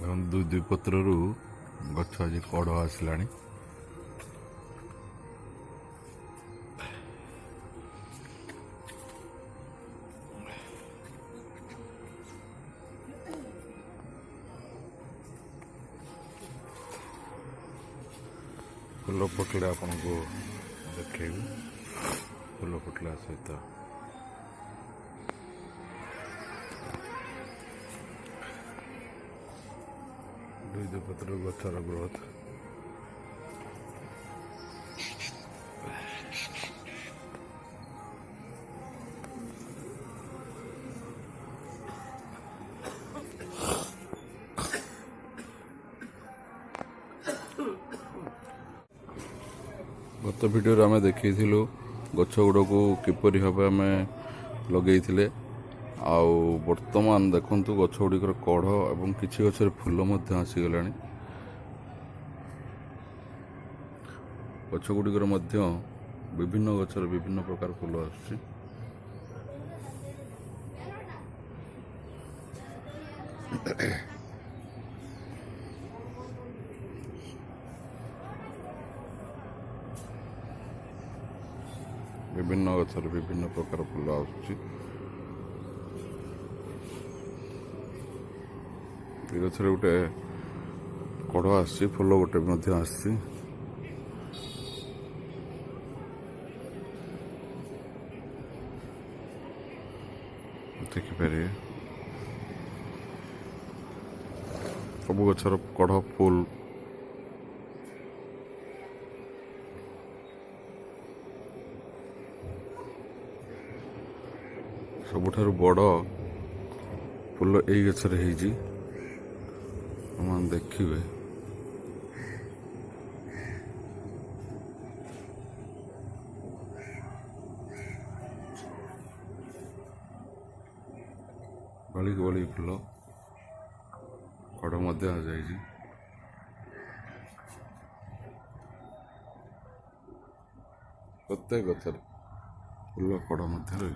ଦୁଇ ଦୁଇ ପତ୍ରରୁ ଗଛ ଆଜି କଢ଼ ଆସିଲାଣି। ଫୁଲ ଫୁଟିଲେ ଆପଣଙ୍କୁ ଦେଖେଇବି। ଫୁଲ ଫୁଟିଲା ସହିତ ଦୁଇ ଦୁଇ ପତ୍ର ଗଛର ଗ୍ରୋଥ। गत वीडियो आम देखी गछ गुड़ाक किपरि भाव आम लगे बर्तमान देखु गछ गुड़िकर कढ़ और किसी गचर फूल आसीगला। गछ गुड़िकर विभिन्न गचर विभिन्न प्रकार फूल आसुची। विभिन्न गचर विभिन्न प्रकार फूल आसुची। गचर गोटे कढ़ आसी फूल गोटे आसी। देखिपारे सब गचर कढ़ फूल सबुठारु बड़ फूल यही गचर देखिए। बड़ी बड़ी फूल कढ़ आ जाए। प्रत्येक गचर फूल कढ़ रही।